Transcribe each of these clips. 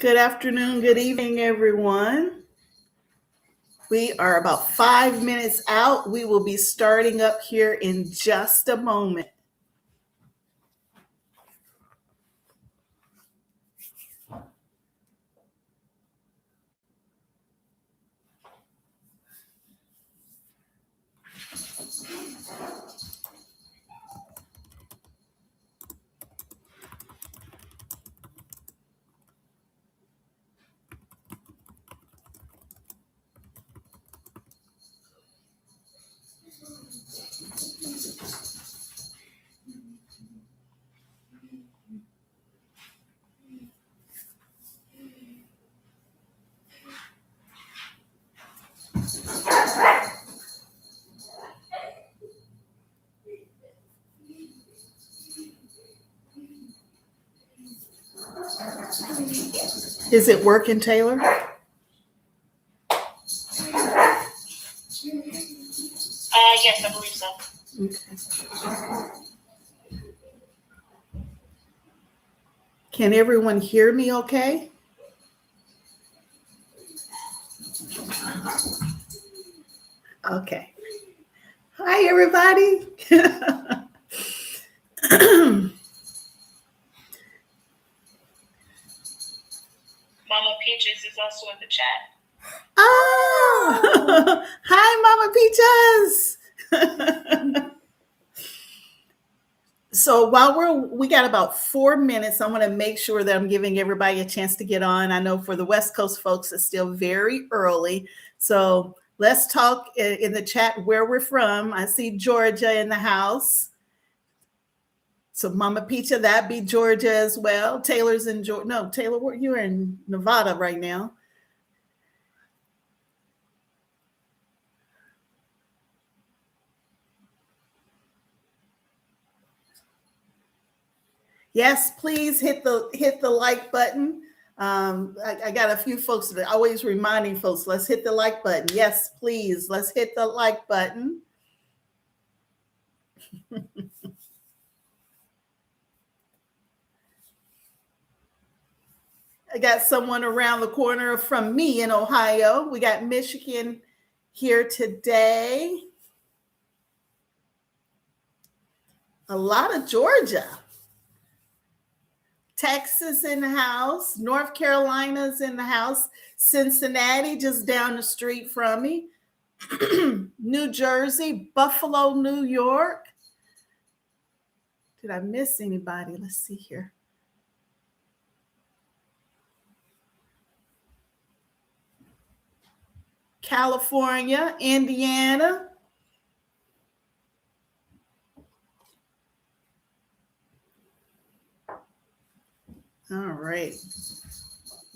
Good afternoon, good evening, everyone. We are about 5 minutes out. We will be starting up here in just a moment. Is it working, Taylor? Yes, I believe so. Okay. Can everyone hear me okay? Okay. Hi, everybody. Mama Peaches is also in the chat. Oh, hi, Mama Peaches. So while we got about 4 minutes, I want to make sure that I'm giving everybody a chance to get on. I know for the West Coast folks, it's still very early. So let's talk in the chat where we're from. I see Georgia in the house. So Mama Peacha, that'd be Georgia as well. Taylor's in Georgia. No, Taylor, you're in Nevada right now. Yes, please hit the like button. I got a few folks that are always reminding folks, let's hit the like button. Yes, please, let's hit the like button. I got someone around the corner from me in Ohio. We got Michigan here today. A lot of Georgia. Texas in the house. North Carolina's in the house. Cincinnati just down the street from me. New Jersey, Buffalo, New York. Did I miss anybody? Let's see here. California, Indiana. All right.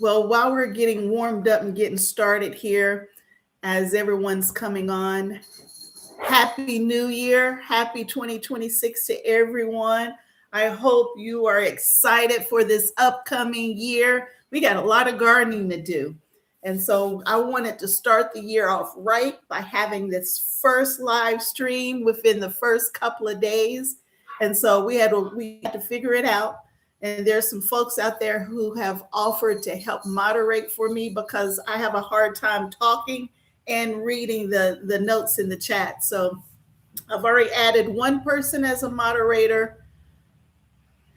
Well, while we're getting warmed up and getting started here, as everyone's coming on, Happy New Year. Happy 2026 to everyone. I hope you are excited for this upcoming year. We got a lot of gardening to do. And so I wanted to start the year off right by having this first live stream within the first couple of days. And so we had to figure it out. And there's some folks out there who have offered to help moderate for me because I have a hard time talking and reading the notes in the chat. So I've already added one person as a moderator.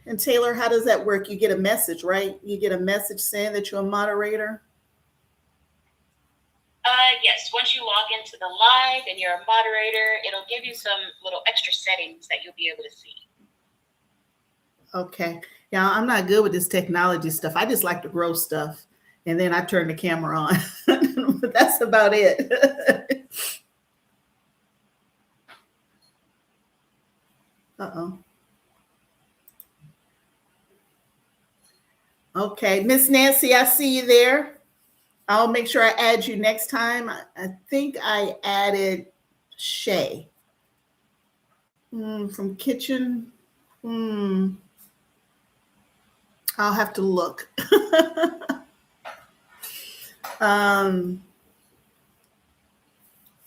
And Taylor, how does that work? You get a message, right? You get a message saying that you're a moderator? Yes, once you log into the live and you're a moderator, it'll give you some little extra settings that you'll be able to see. Okay. Yeah, I'm not good with this technology stuff. I just like to grow stuff. And then I turn the camera on. But that's about it. Uh-oh. Okay, Miss Nancy, I see you there. I'll make sure I add you next time. I think I added Shay from Kitchen. I'll have to look. Oh,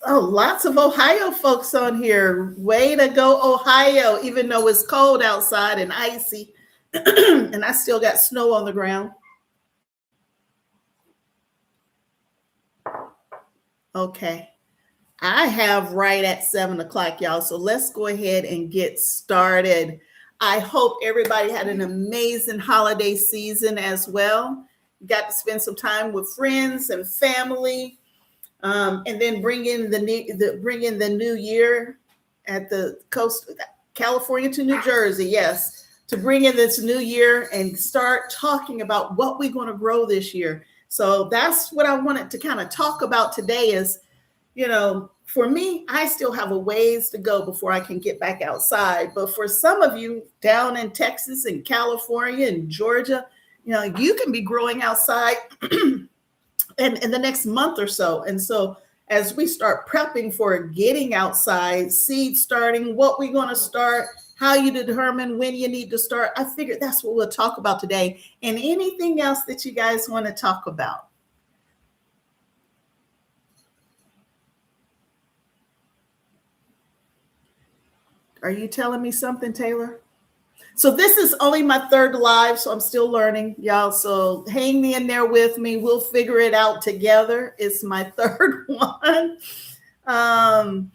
lots of Ohio folks on here. Way to go, Ohio, even though it's cold outside and icy. And I still got snow on the ground. Okay. I have right at 7 o'clock, y'all. So let's go ahead and get started. I hope everybody had an amazing holiday season as well. You got to spend some time with friends and family, and then bring in the new year at the coast, California to New Jersey. Yes, to bring in this new year and start talking about what we're going to grow this year. So that's what I wanted to kind of talk about today is, for me, I still have a ways to go before I can get back outside. But for some of you down in Texas and California and Georgia, you can be growing outside in the next month or so. And so as we start prepping for getting outside, seed starting, what we're going to start, how you determine when you need to start, I figured that's what we'll talk about today. And anything else that you guys want to talk about. Are you telling me something, Taylor? So this is only my third live, so I'm still learning, y'all. So hang in there with me. We'll figure it out together. It's my third one. And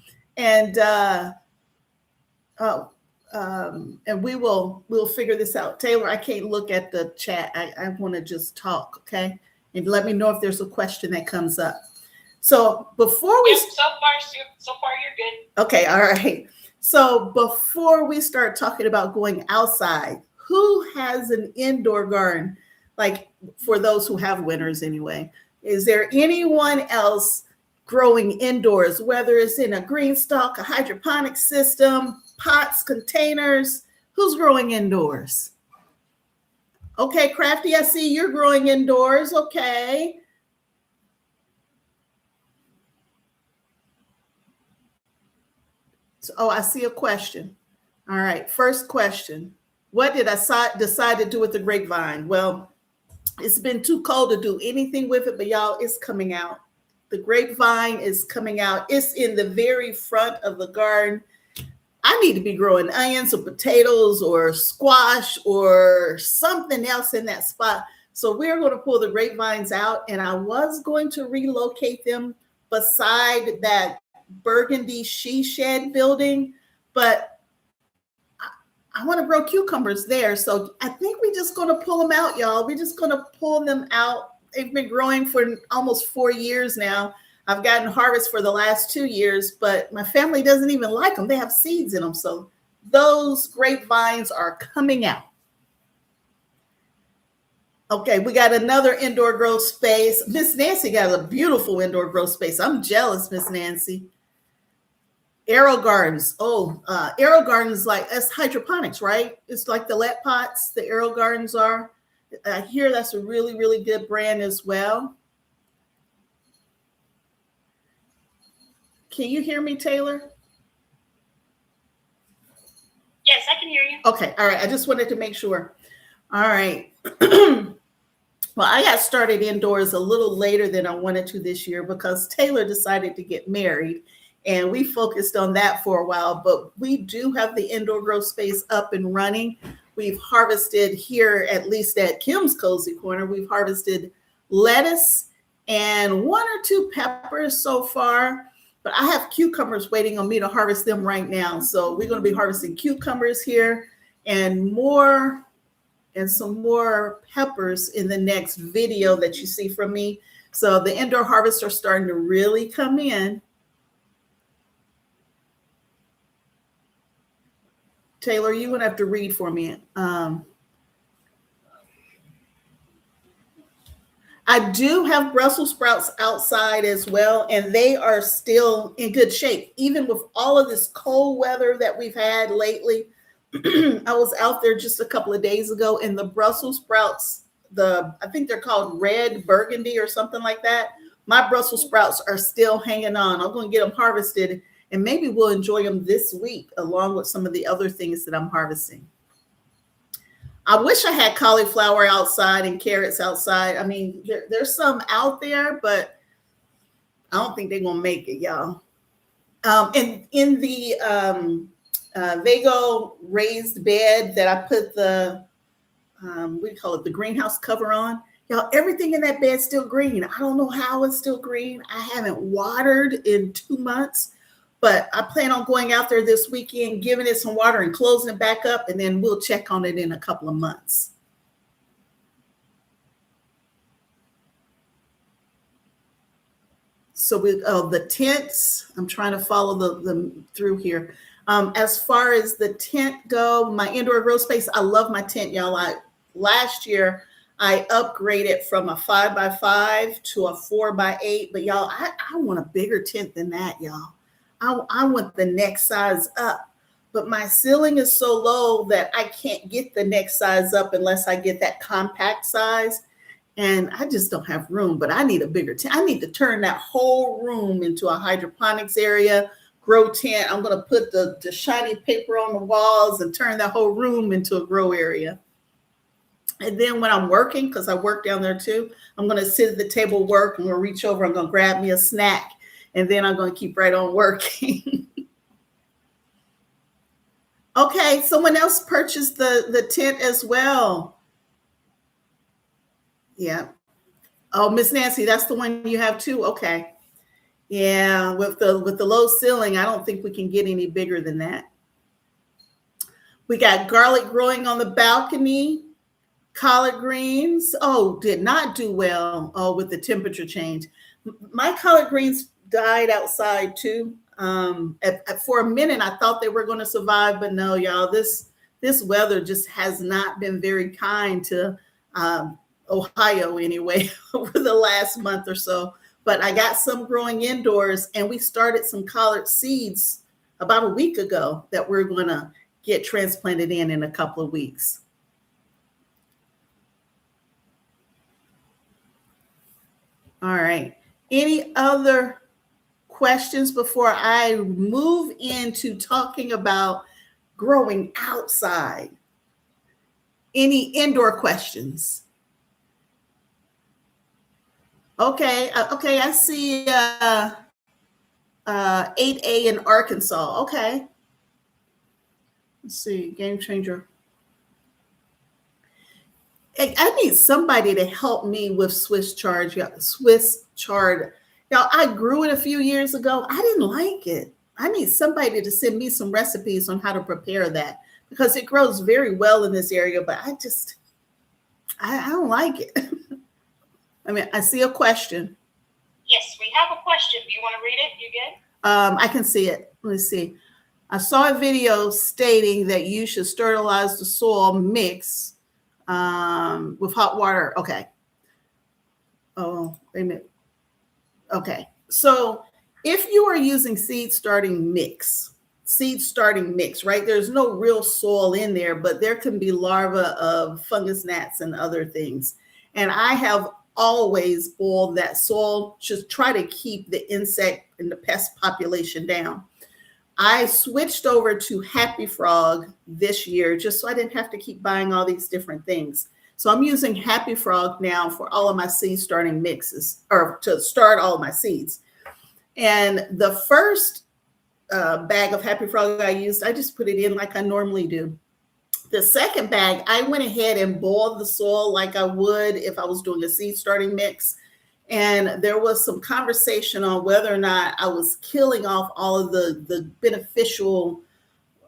we'll figure this out. Taylor, I can't look at the chat. I want to just talk, okay? And let me know if there's a question that comes up. So before we... So far you're good. Okay, all right. So before we start talking about going outside, who has an indoor garden? Like for those who have winters anyway, is there anyone else growing indoors, whether it's in a green stalk, a hydroponic system, pots, containers? Who's growing indoors? Okay, Crafty, I see you're growing indoors. Okay. So, I see a question. All right, first question. What did I decide to do with the grapevine? Well, it's been too cold to do anything with it, but y'all, it's coming out. The grapevine is coming out. It's in the very front of the garden. I need to be growing onions or potatoes or squash or something else in that spot. So we're going to pull the grapevines out, and I was going to relocate them beside that burgundy she shed building, but I want to grow cucumbers there. So I think we're just going to pull them out, y'all. We're just going to pull them out. They've been growing for almost 4 years now. I've gotten harvest for the last 2 years, but my family doesn't even like them. They have seeds in them. So those grapevines are coming out. Okay, we got another indoor grow space. Miss Nancy got a beautiful indoor grow space. I'm jealous, Miss Nancy. Aero gardens. Aero gardens, like that's hydroponics, right? It's like the lead pots, the aero gardens are. I hear that's a really, really good brand as well. Can you hear me, Taylor? Yes, I can hear you. Okay, all right. I just wanted to make sure. All right. Well, I got started indoors a little later than I wanted to this year because Taylor decided to get married. And we focused on that for a while, but we do have the indoor grow space up and running. We've harvested here, at least at Kim's Cozy Corner, we've harvested lettuce and 1 or 2 peppers so far, but I have cucumbers waiting on me to harvest them right now. So we're going to be harvesting cucumbers here and some more peppers in the next video that you see from me. So the indoor harvests are starting to really come in. Taylor, you're going to have to read for me. I do have Brussels sprouts outside as well, and they are still in good shape. Even with all of this cold weather that we've had lately, I was out there just a couple of days ago, and the Brussels sprouts, I think they're called red burgundy or something like that. My Brussels sprouts are still hanging on. I'm going to get them harvested, and maybe we'll enjoy them this week along with some of the other things that I'm harvesting. I wish I had cauliflower outside and carrots outside. I mean, there's some out there, but I don't think they're going to make it, y'all. And in the Vago raised bed that I put the, what do you call it, the greenhouse cover on, Y'all, everything in that bed's still green. I don't know how it's still green. I haven't watered in 2 months, but I plan on going out there this weekend, giving it some water and closing it back up, and then we'll check on it in a couple of months. So the tents, I'm trying to follow the through here. As far as the tent go, my indoor grow space, I love my tent, y'all. Last year I upgraded from a 5x5 to a 4x8, but y'all, I want a bigger tent than that, y'all. I want the next size up, but my ceiling is so low that I can't get the next size up unless I get that compact size. And I just don't have room, but I need a bigger tent. I need to turn that whole room into a hydroponics area, grow tent. I'm going to put the shiny paper on the walls and turn that whole room into a grow area. And then when I'm working, because I work down there too, I'm going to sit at the table, work. I'm going to reach over. I'm going to grab me a snack. And then I'm going to keep right on working. Okay, someone else purchased the tent as well. Yeah. Oh, Miss Nancy, that's the one you have too. Okay. Yeah, with the low ceiling, I don't think we can get any bigger than that. We got garlic growing on the balcony, collard greens. Oh, did not do well. Oh, with the temperature change. My collard greens died outside too. For a minute, I thought they were going to survive, but no, y'all. This weather just has not been very kind to Ohio anyway over the last month or so. But I got some growing indoors, and we started some collard seeds about a week ago that we're going to get transplanted in a couple of weeks. All right. Any other questions before I move into talking about growing outside? Any indoor questions? Okay, I see 8A in Arkansas. Okay. Let's see, game changer. I need somebody to help me with Swiss chard. Swiss chard. Now, I grew it a few years ago. I didn't like it. I need somebody to send me some recipes on how to prepare that because it grows very well in this area, but I don't like it. I mean, I see a question. Yes, we have a question. Do you want to read it? You good? I can see it. Let's see. I saw a video stating that you should sterilize the soil mix with hot water. Okay. Oh, wait a minute. Okay. So if you are using seed starting mix, right? There's no real soil in there, but there can be larvae of fungus gnats and other things. And I have always boiled that soil, just try to keep the insect and the pest population down. I switched over to Happy Frog this year just so I didn't have to keep buying all these different things. So I'm using Happy Frog now for all of my seed starting mixes, or to start all of my seeds. And the first bag of Happy Frog I used, I just put it in like I normally do. The second bag, I went ahead and boiled the soil like I would if I was doing a seed starting mix. And there was some conversation on whether or not I was killing off all of the beneficial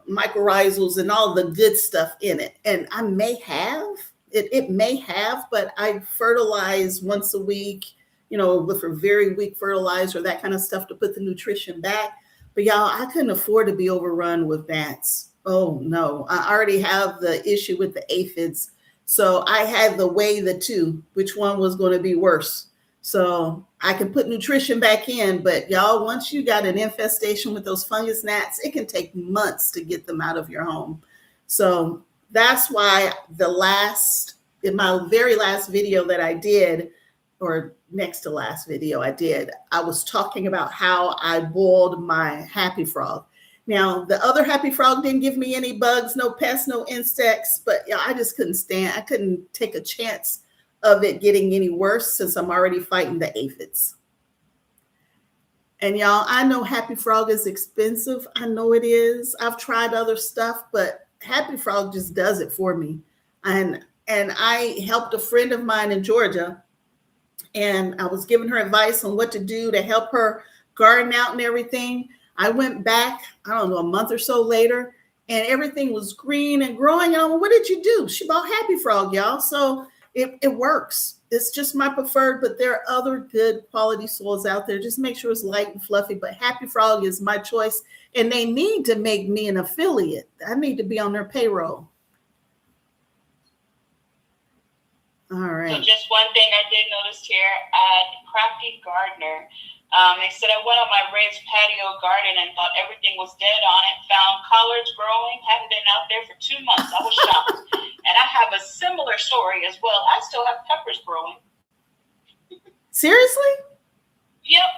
mycorrhizals and all the good stuff in it. And I may have, it may have, but I fertilize once a week, with a very weak fertilizer, that kind of stuff to put the nutrition back. But y'all, I couldn't afford to be overrun with gnats. Oh no, I already have the issue with the aphids. So I had to weigh the two, which one was going to be worse. So I can put nutrition back in, but y'all, once you got an infestation with those fungus gnats, it can take months to get them out of your home. So that's why in my very last video that I did, or next to last video I did, I was talking about how I boiled my Happy Frog. Now, the other Happy Frog didn't give me any bugs, no pests, no insects, but I just I couldn't take a chance of it getting any worse since I'm already fighting the aphids. And y'all, I know Happy Frog is expensive. I know it is. I've tried other stuff, but Happy Frog just does it for me. And and I helped a friend of mine in Georgia, and I was giving her advice on what to do to help her garden out and everything. I went back, I don't know, a month or so later, and everything was green and growing. And I'm like, what did you do? She bought Happy Frog, y'all. So it works. It's just my preferred, but there are other good quality soils out there. Just make sure it's light and fluffy. But Happy Frog is my choice, and they need to make me an affiliate. I need to be on their payroll. All So right. just one thing I did notice here at Crafty Gardener, they said I went on my raised patio garden and thought everything was dead on it. Found collards growing, hadn't been out there for 2 months. I was shocked. And I have a similar story as well. I still have peppers growing. Seriously? Yep.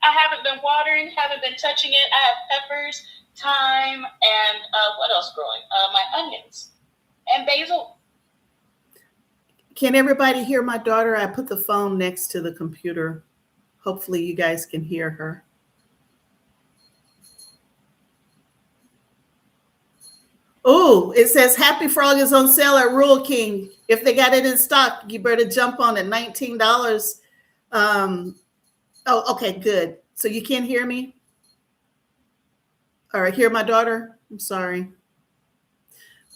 I haven't been watering, haven't been touching it. I have peppers, thyme, and what else growing? My onions and basil. Can everybody hear my daughter? I put the phone next to the computer. Hopefully you guys can hear her. Oh, it says Happy Frog is on sale at Rural King. If they got it in stock, you better jump on it. $19. Oh, okay, good. So you can't hear me? All right, hear my daughter? I'm sorry.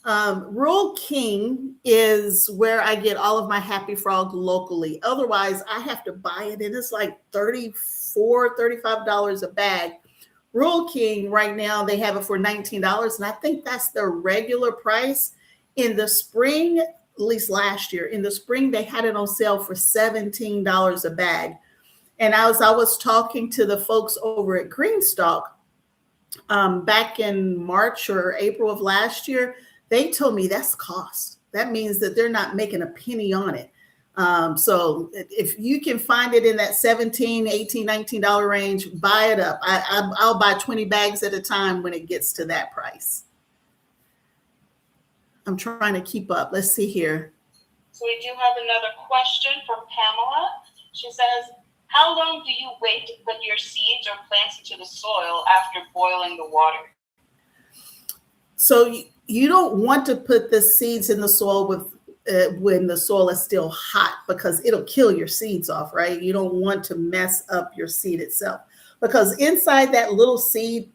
Rural King is where I get all of my Happy Frog locally. Otherwise, I have to buy it, and it's like $34, $35 a bag. Rural King right now, they have it for $19, and I think that's the regular price. In the spring, at least last year, in the spring, they had it on sale for $17 a bag. And as I was talking to the folks over at Greenstock back in March or April of last year, they told me that's cost. That means that they're not making a penny on it. So if you can find it in that $17, $18, $19 range, buy it up. I'll buy 20 bags at a time when it gets to that price. I'm trying to keep up. Let's see here. So we do have another question from Pamela. She says, how long do you wait to put your seeds or plants into the soil after boiling the water? So you don't want to put the seeds in the soil when the soil is still hot, because it'll kill your seeds off, right? You don't want to mess up your seed itself, because inside that little seed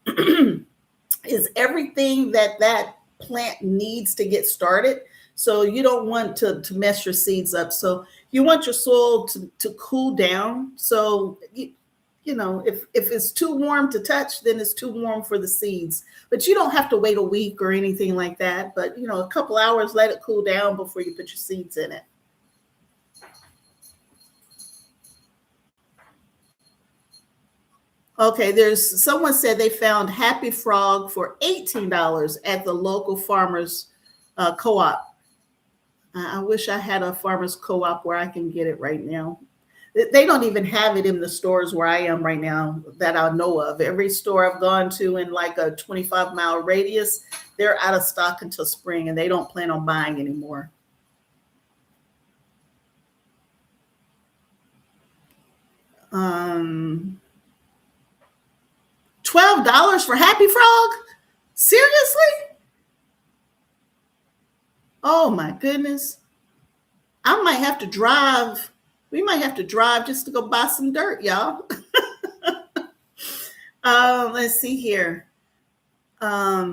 is everything that plant needs to get started. So you don't want to mess your seeds up. So you want your soil to cool down. So you know, if it's too warm to touch, then it's too warm for the seeds. But you don't have to wait a week or anything like that. But, you know, a couple hours, let it cool down before you put your seeds in it. Okay, there's someone said they found Happy Frog for $18 at the local farmers co-op. I wish I had a farmers co-op where I can get it right now. They don't even have it in the stores where I am right now that I know of. Every store I've gone to in like a 25-mile radius, they're out of stock until spring, and they don't plan on buying anymore. $12 for Happy Frog? Seriously? Oh my goodness. I might have to drive. We might have to drive just to go buy some dirt, y'all. Let's see here. At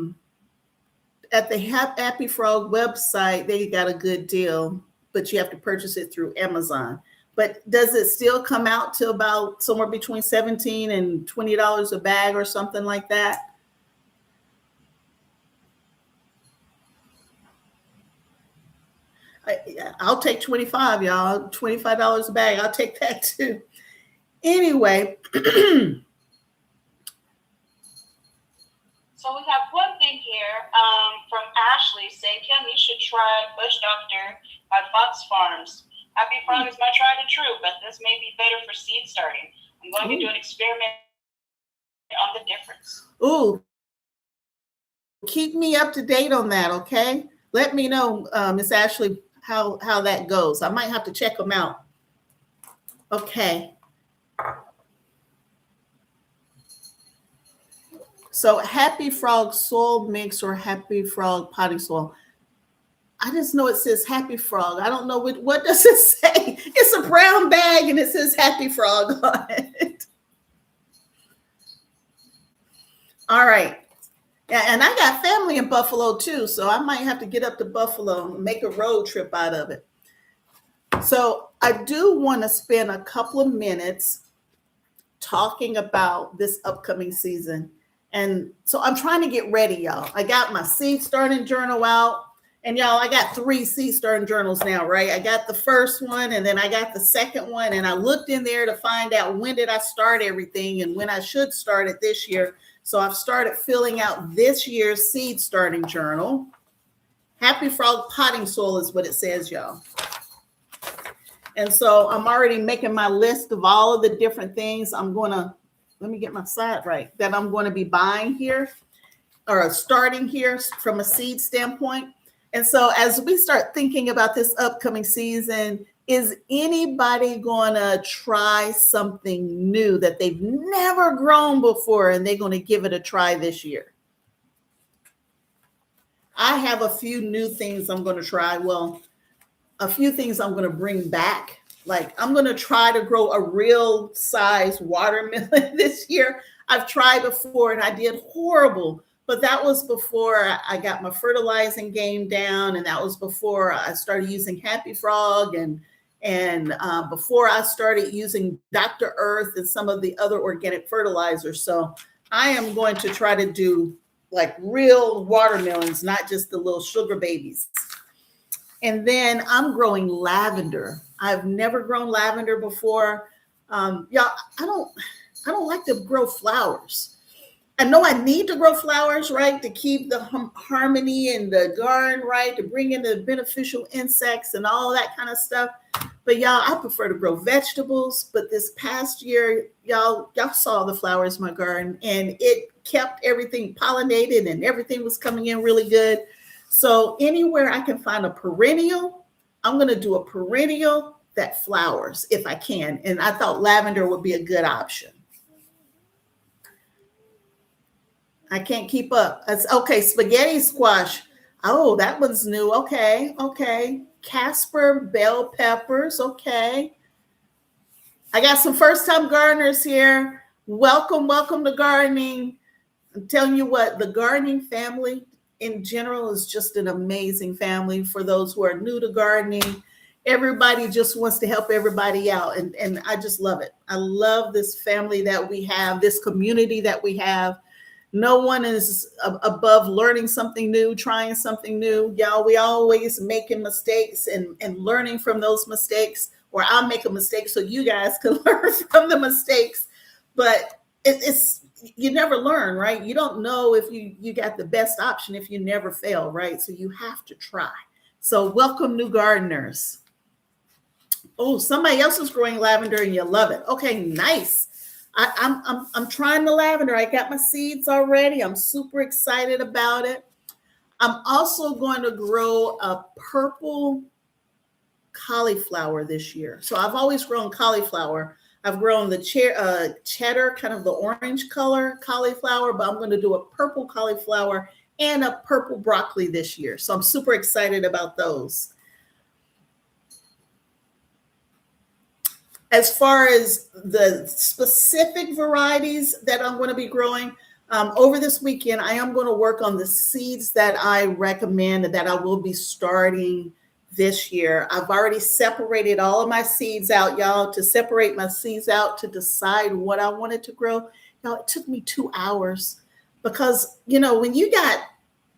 the Happy Frog website, they got a good deal, but you have to purchase it through Amazon. But does it still come out to about somewhere between $17 and $20 a bag or something like that? I'll take 25, y'all. $25 a bag. I'll take that too. Anyway. So we have one thing here from Ashley saying, Kim, you should try Bush Doctor by Fox Farms. Happy Frog is my tried and true, but this may be better for seed starting. I'm going to do an experiment on the difference. Ooh. Keep me up to date on that, okay? Let me know, Miss Ashley, how that goes. I might have to check them out. Okay. So Happy Frog soil mix or Happy Frog potting soil. I just know it says Happy Frog. I don't know what does it say. It's a brown bag and it says Happy Frog on it. All right. Yeah, and I got family in Buffalo too, so I might have to get up to Buffalo and make a road trip out of it. So I do want to spend a couple of minutes talking about this upcoming season. And so I'm trying to get ready, y'all. I got my seed starting journal out. And y'all, I got 3 seed starting journals now, right? I got the first one and then I got the second one. And I looked in there to find out when did I start everything and when I should start it this year. So I've started filling out this year's seed starting journal. Happy Frog potting soil is what it says, y'all. And so I'm already making my list of all of the different things let me get my side right, that I'm going to be buying here or starting here from a seed standpoint. And so as we start thinking about this upcoming season, is anybody going to try something new that they've never grown before and they're going to give it a try this year? I have a few new things I'm going to try. Well, a few things I'm going to bring back. Like I'm going to try to grow a real size watermelon this year. I've tried before and I did horrible, but that was before I got my fertilizing game down. And that was before I started using Happy Frog and before I started using Dr. Earth and some of the other organic fertilizers. So I am going to try to do like real watermelons, not just the little sugar babies. And then I'm growing lavender. I've never grown lavender before. Y'all, I don't like to grow flowers. I know I need to grow flowers, right, to keep the harmony in the garden, right, to bring in the beneficial insects and all that kind of stuff. But y'all, I prefer to grow vegetables. But this past year, y'all saw the flowers in my garden, and it kept everything pollinated, and everything was coming in really good. So anywhere I can find a perennial, I'm going to do a perennial that flowers if I can. And I thought lavender would be a good option. I can't keep up. That's okay. Spaghetti squash. Oh, that one's new. Okay. Casper bell peppers. Okay. I got some first-time gardeners here. Welcome to gardening. I'm telling you what, the gardening family in general is just an amazing family. For those who are new to gardening, everybody just wants to help everybody out. And I just love it. I love this family that we have, this community that we have. No one is above learning something new, trying something new. Y'all, we always making mistakes and learning from those mistakes, or I'll make a mistake so you guys can learn from the mistakes. But it's you never learn, right? You don't know if you got the best option if you never fail, right? So you have to try. So welcome, new gardeners. Oh, somebody else is growing lavender and you love it. Okay, nice. I'm trying the lavender. I got my seeds already. I'm super excited about it. I'm also going to grow a purple cauliflower this year. So I've always grown cauliflower. I've grown the cheddar, kind of the orange color cauliflower, but I'm going to do a purple cauliflower and a purple broccoli this year. So I'm super excited about those. As far as the specific varieties that I'm going to be growing, over this weekend, I am going to work on the seeds that I recommend that I will be starting this year. I've already separated all of my seeds out, y'all. To separate my seeds out to decide what I wanted to grow, y'all, it took me 2 hours because, when you got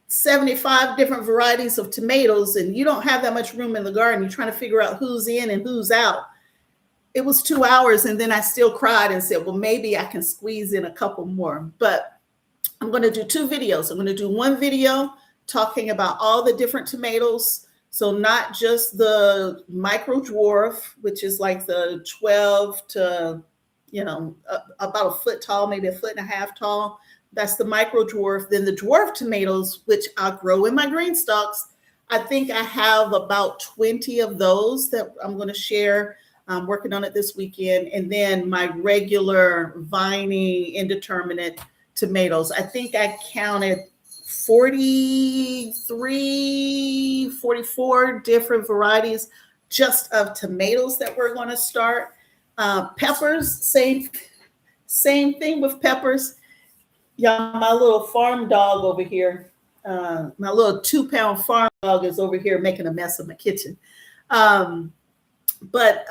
75 different varieties of tomatoes and you don't have that much room in the garden, you're trying to figure out who's in and who's out. It was 2 hours, and then I still cried and said, well, maybe I can squeeze in a couple more. But I'm going to do 2 videos. I'm going to do one video talking about all the different tomatoes. So not just the micro dwarf, which is like the 12 to, about a foot tall, maybe a foot and a half tall. That's the micro dwarf. Then the dwarf tomatoes, which I grow in my green stalks. I think I have about 20 of those that I'm going to share. I'm working on it this weekend. And then my regular vining indeterminate tomatoes. I think I counted 43, 44 different varieties just of tomatoes that we're going to start. Peppers, same thing with peppers. Y'all, my little farm dog over here, my little 2-pound farm dog is over here making a mess of my kitchen. But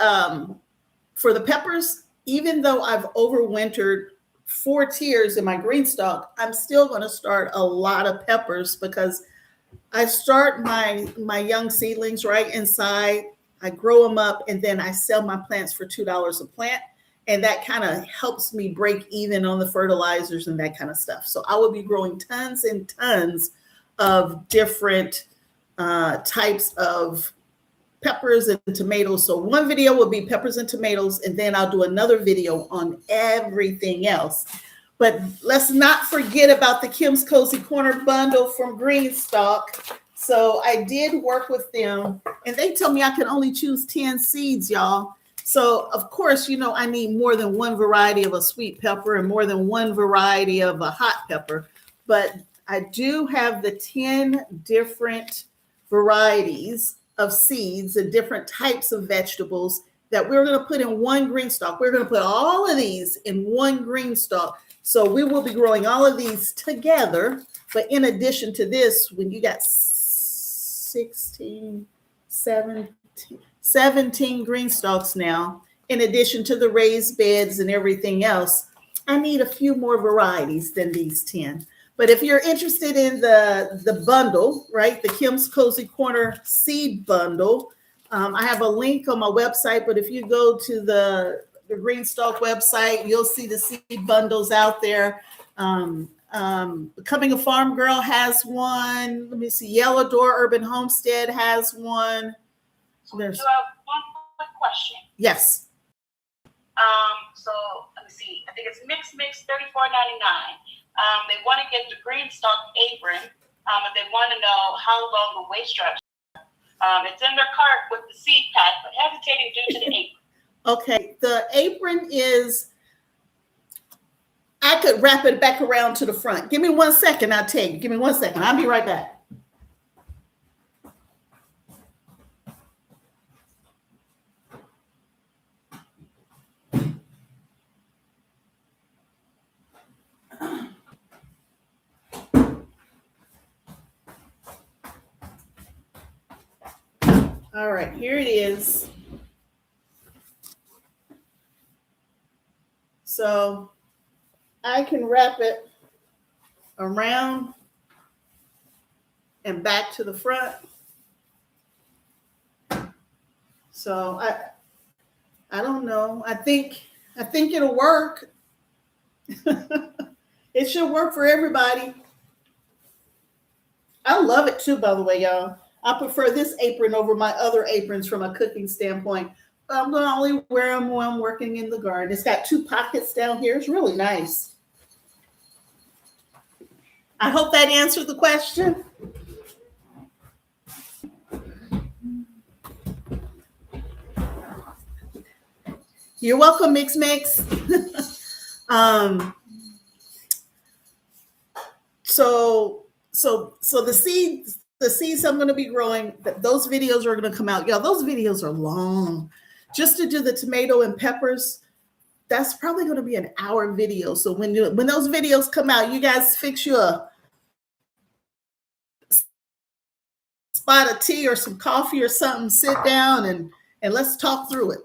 for the peppers, even though I've overwintered 4 tiers in my green stalk, I'm still going to start a lot of peppers because I start my young seedlings right inside. I grow them up and then I sell my plants for $2 a plant. And that kind of helps me break even on the fertilizers and that kind of stuff. So I will be growing tons and tons of different types of peppers and tomatoes. So one video will be peppers and tomatoes, and then I'll do another video on everything else. But let's not forget about the Kim's Cozy Corner bundle from Greenstock. So I did work with them, and they told me I can only choose 10 seeds, y'all. So of course, you know, I need more than one variety of a sweet pepper and more than one variety of a hot pepper. But I do have the 10 different varieties of seeds and different types of vegetables that we're going to put in one green stalk. We're going to put all of these in one green stalk. So we will be growing all of these together. But in addition to this, when you got 16, 17 green stalks now, in addition to the raised beds and everything else, I need a few more varieties than these 10. But if you're interested in the bundle, right, the Kim's Cozy Corner seed bundle, I have a link on my website. But if you go to the Greenstock website, you'll see the seed bundles out there. Becoming a Farm Girl has one. Let me see. Yellow Door Urban Homestead has one. There's... So I have one quick question. Yes. So let me see. I think it's mix $34.99. They want to get the Greenstock apron, and they want to know how long the waist straps. It's in their cart with the seed pack, but hesitating due to the apron. Okay, the apron is. I could wrap it back around to the front. Give me 1 second. I'll tell you. Give me 1 second. I'll be right back. All right, here it is. So I can wrap it around and back to the front. So I don't know. I think it'll work. It should work for everybody. I love it too, by the way, y'all. I prefer this apron over my other aprons from a cooking standpoint. I'm going to only wear them when I'm working in the garden. It's got 2 pockets down here. It's really nice. I hope that answered the question. You're welcome, Mix. So the seeds I'm going to be growing, those videos are going to come out. Y'all, those videos are long. Just to do the tomato and peppers, that's probably going to be an hour video. So when those videos come out, you guys fix you a spot of tea or some coffee or something, sit down and let's talk through it.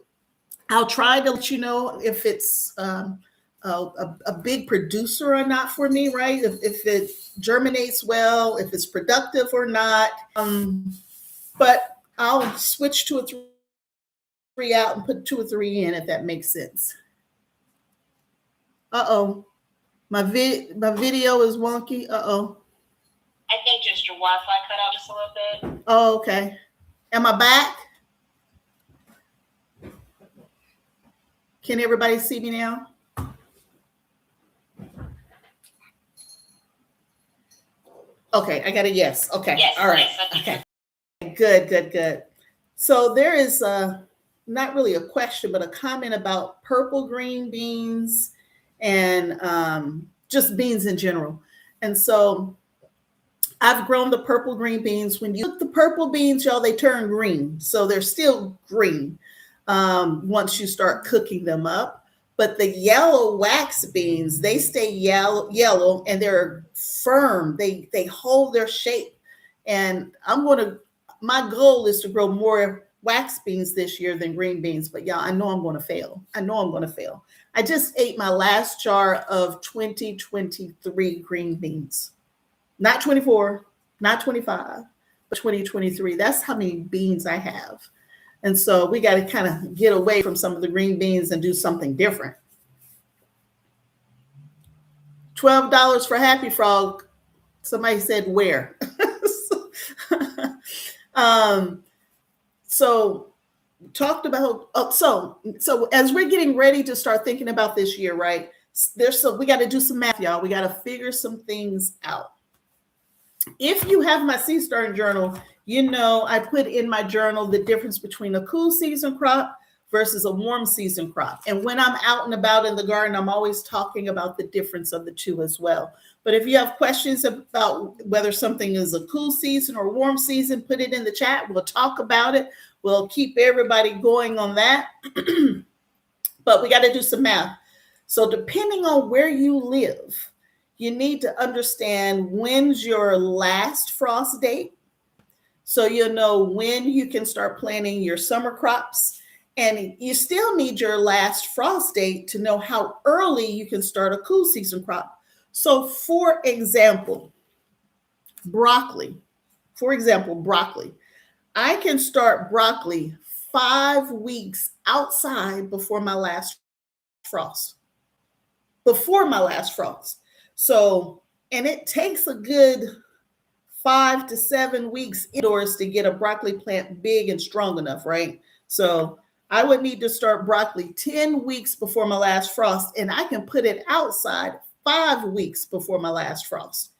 I'll try to let you know if it's a big producer or not for me, right? If it germinates well, if it's productive or not. But I'll switch 2 or 3 out and put 2 or 3 in, if that makes sense. Uh-oh. My video is wonky. Uh-oh. I think just your Wi-Fi cut out just a little bit. Oh, okay. Am I back? Can everybody see me now? Okay, I got a yes. Okay, yes, all right. Yes, okay, good. So there is not really a question, but a comment about purple green beans and just beans in general. And so I've grown the purple green beans. When you cook the purple beans, y'all, they turn green. So they're still green once you start cooking them up. But the yellow wax beans, they stay yellow and they're firm. They hold their shape. And my goal is to grow more wax beans this year than green beans. But y'all, I know I'm going to fail. I know I'm going to fail. I just ate my last jar of 2023 green beans. Not 24, not 25, but 2023. That's how many beans I have. And so we got to kind of get away from some of the green beans and do something different. $12 for Happy Frog. Somebody said where? um, so talked about so as we're getting ready to start thinking about this year, right? We got to do some math, y'all. We got to figure some things out. If you have my Sea Stern journal, you know I put in my journal the difference between a cool season crop versus a warm season crop. And when I'm out and about in the garden, I'm always talking about the difference of the two as well. But if you have questions about whether something is a cool season or warm season, put it in the chat. We'll talk about it. We'll keep everybody going on that. But we got to do some math. So depending on where you live, you need to understand when's your last frost date. So you'll know when you can start planting your summer crops. And you still need your last frost date to know how early you can start a cool season crop. So for example, broccoli. I can start broccoli 5 weeks outside before my last frost. So, and it takes a good 5 to 7 weeks indoors to get a broccoli plant big and strong enough, right? So I would need to start broccoli 10 weeks before my last frost, and I can put it outside 5 weeks before my last frost.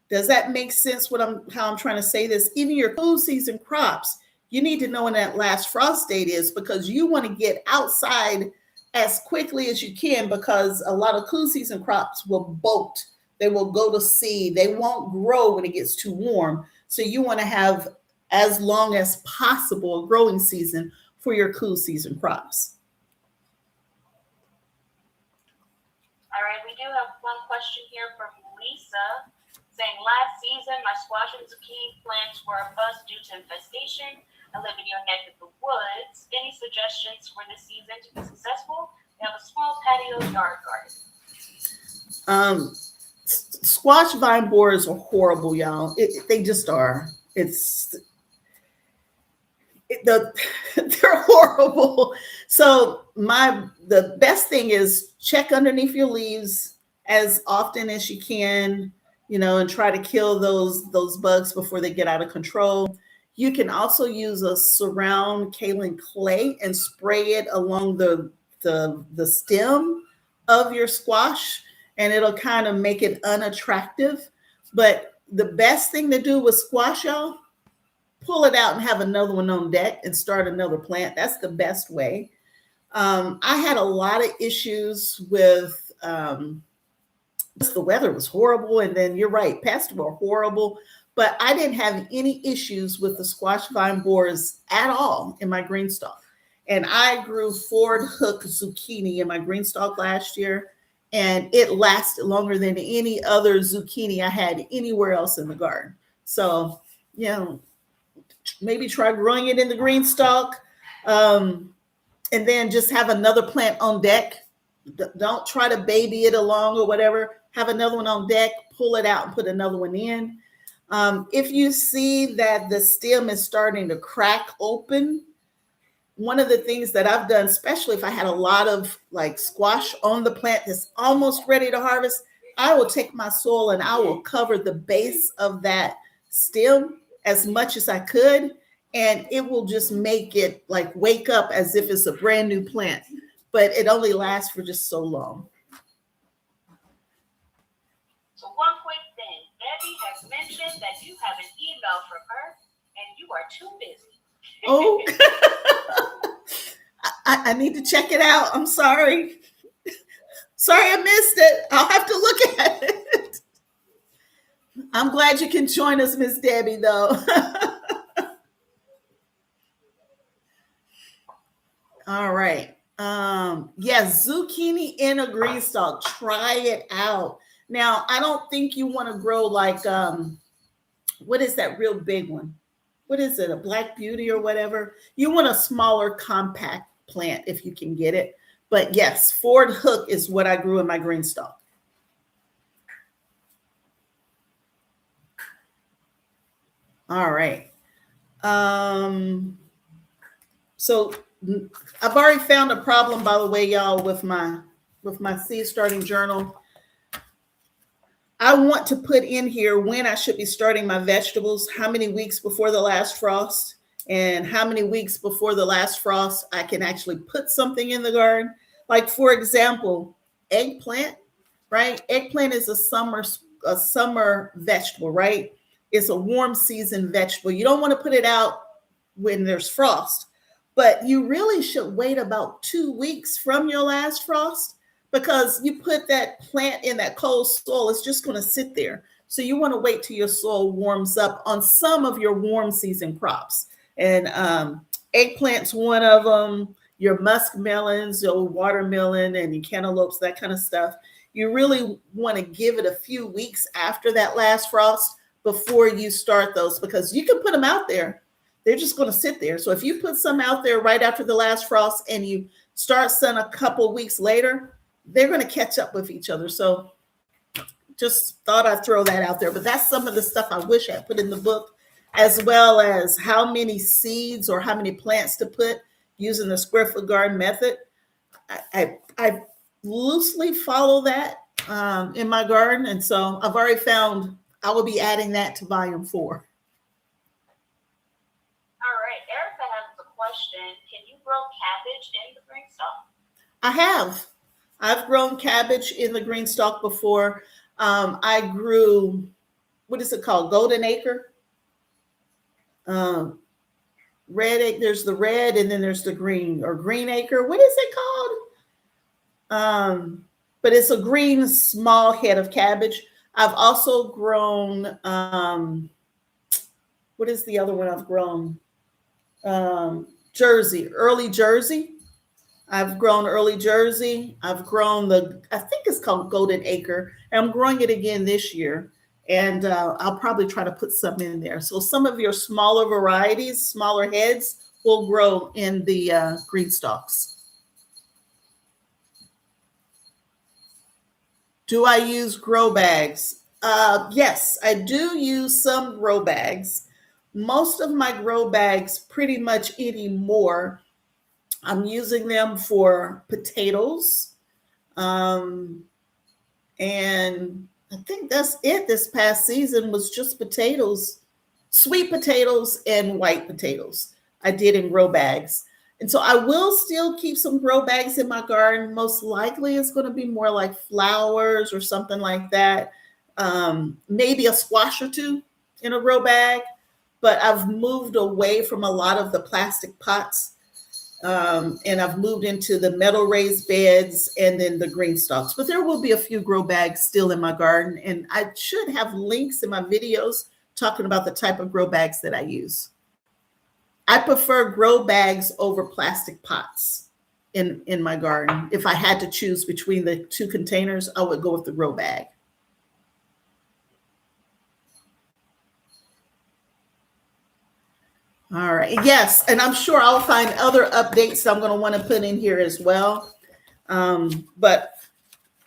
Does that make sense how I'm trying to say this? Even your cool season crops, you need to know when that last frost date is because you want to get outside as quickly as you can because a lot of cool season crops will bolt. They will go to seed. They won't grow when it gets too warm. So you want to have as long as possible a growing season for your cool season crops. All right, we do have one question here from Lisa saying, last season my squash and zucchini plants were a bust due to infestation. I live in your neck of the woods. Any suggestions for this season to be successful? We have a small patio yard garden. Squash vine borers are horrible, y'all. They just are. They're horrible. So the best thing is check underneath your leaves as often as you can, and try to kill those bugs before they get out of control. You can also use a surround kaolin clay and spray it along the stem of your squash, and it'll kind of make it unattractive. But the best thing to do with squash, y'all, pull it out and have another one on deck and start another plant. That's the best way. I had a lot of issues with the weather was horrible, and then you're right, pests were horrible. But I didn't have any issues with the squash vine borers at all in my green stalk. And I grew Ford Hook zucchini in my green stalk last year, and it lasted longer than any other zucchini I had anywhere else in the garden. So, maybe try growing it in the green stalk, and then just have another plant on deck. Don't try to baby it along or whatever. Have another one on deck, pull it out and put another one in. If you see that the stem is starting to crack open, one of the things that I've done, especially if I had a lot of like squash on the plant that's almost ready to harvest, I will take my soil and I will cover the base of that stem as much as I could. And it will just make it like wake up as if it's a brand new plant. But it only lasts for just so long. So one quick thing, Debbie has mentioned that you have an email from her and you are too busy. Oh, I need to check it out. I'm sorry. Sorry I missed it. I'll have to look at it. I'm glad you can join us, Miss Debbie, though. All right. Yes, zucchini in a green stalk. Try it out. Now, I don't think you want to grow like what is that real big one? What is it? A black beauty or whatever? You want a smaller compact plant if you can get it. But yes, Ford Hook is what I grew in my green stalk. All right. Um so I've already found a problem, by the way, y'all, with my seed starting journal. I want to put in here when I should be starting my vegetables, how many weeks before the last frost, and how many weeks before the last frost I can actually put something in the garden. Like for example, eggplant, right? Eggplant is a summer vegetable, right? It's a warm season vegetable. You don't want to put it out when there's frost, but you really should wait about 2 weeks from your last frost because you put that plant in that cold soil, it's just going to sit there. So you want to wait till your soil warms up on some of your warm season crops. And eggplant's one of them, your muskmelons, your watermelon, and your cantaloupes, that kind of stuff. You really want to give it a few weeks after that last frost before you start those because you can put them out there. They're just going to sit there. So if you put some out there right after the last frost and you start sun a couple weeks later, they're going to catch up with each other. So just thought I'd throw that out there. But that's some of the stuff I wish I put in the book, as well as how many seeds or how many plants to put using the square foot garden method. I loosely follow that in my garden. And so I've already found I will be adding that to volume 4. All right, Erica has a question. Can you grow cabbage in the green stalk? I have. I've grown cabbage in the green stalk before. I grew, what is it called? Golden acre. Um, there's the red and then there's the green or green acre. What is it called? But it's a green small head of cabbage. I've also grown, what is the other one I've grown? Early Jersey. I've grown early Jersey. I've grown I think it's called Golden Acre. And I'm growing it again this year. And I'll probably try to put some in there. So some of your smaller varieties, smaller heads, will grow in the green stalks. Do I use grow bags? Yes, I do use some grow bags. Most of my grow bags, pretty much anymore, I'm using them for potatoes. Um, and I think that's it this past season was just potatoes, sweet potatoes and white potatoes. I did in grow bags. And so I will still keep some grow bags in my garden. Most likely it's going to be more like flowers or something like that. Maybe a squash or two in a grow bag. But I've moved away from a lot of the plastic pots and I've moved into the metal raised beds and then the green stalks. But there will be a few grow bags still in my garden. And I should have links in my videos talking about the type of grow bags that I use. I prefer grow bags over plastic pots in my garden. If I had to choose between the two containers, I would go with the grow bag. All right. Yes. And I'm sure I'll find other updates that I'm going to want to put in here as well. But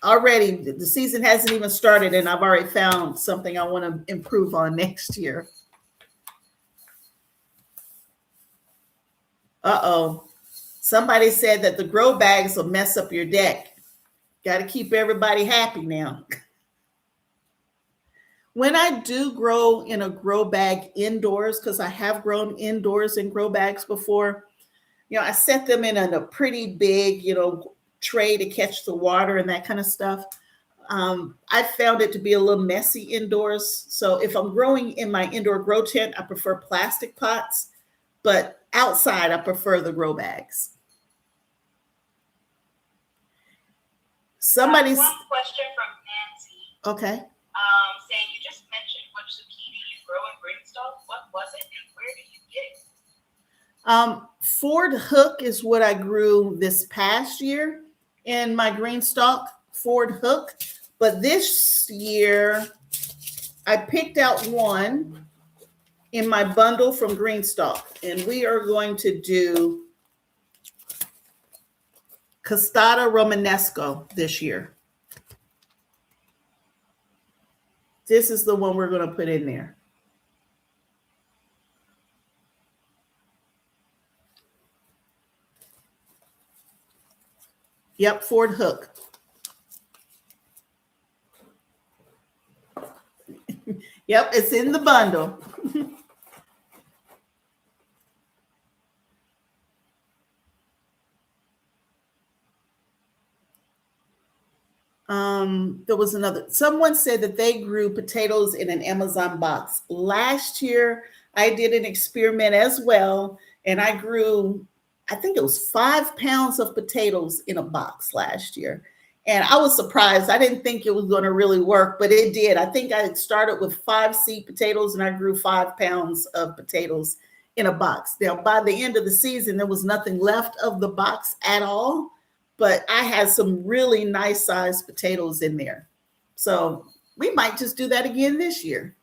already the season hasn't even started and I've already found something I want to improve on next year. Uh-oh. Somebody said that the grow bags will mess up your deck. Got to keep everybody happy now. When I do grow in a grow bag indoors, because I have grown indoors in grow bags before, I set them in a pretty big, tray to catch the water and that kind of stuff. I found it to be a little messy indoors. So if I'm growing in my indoor grow tent, I prefer plastic pots, but outside I prefer the grow bags. One question from Nancy. Okay. Saying you just mentioned zucchini you grow in Greenstock? What was it, and where do you get it? Ford Hook is what I grew this past year in my green stalk, Ford Hook. But this year, I picked out one in my bundle from Greenstock, and we are going to do Costata Romanesco this year. This is the one we're going to put in there. Yep, Ford Hook. Yep, it's in the bundle. There was someone said that they grew potatoes in an Amazon box. Last year, I did an experiment as well, and I grew, I think it was 5 pounds of potatoes in a box last year. And I was surprised. I didn't think it was going to really work, but it did. I think I started with 5 seed potatoes and I grew 5 pounds of potatoes in a box. Now, by the end of the season, there was nothing left of the box at all, but I had some really nice sized potatoes in there. So we might just do that again this year.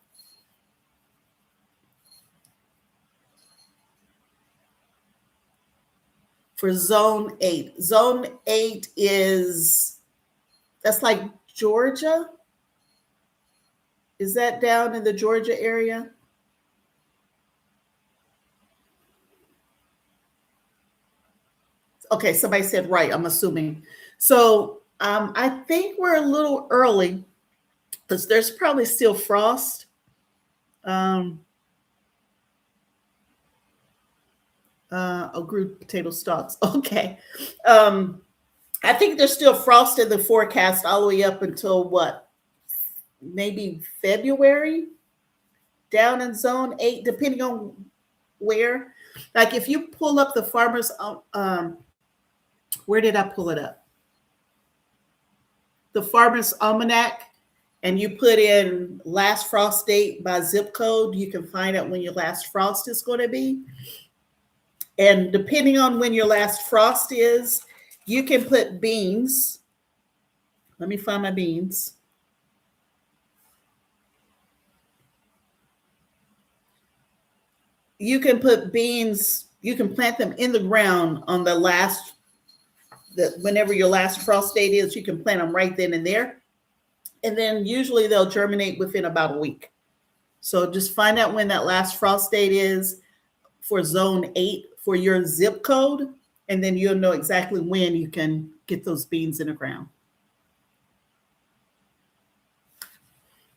For zone 8. Zone 8 that's like Georgia. Is that down in the Georgia area? Okay, somebody said right, I'm assuming. So I think we're a little early because there's probably still frost. Grew potato stalks. Okay. I think there's still frost in the forecast all the way up until what? Maybe February down in zone 8, depending on where. Like if you pull up the farmers, where did I pull it up? The Farmer's Almanac, and you put in last frost date by zip code, you can find out when your last frost is going to be. And depending on when your last frost is, you can put beans. Let me find my beans. You can put beans, you can plant them in the ground on whenever your last frost date is, you can plant them right then and there. And then usually they'll germinate within about a week. So just find out when that last frost date is for zone 8 for your zip code, and then you'll know exactly when you can get those beans in the ground.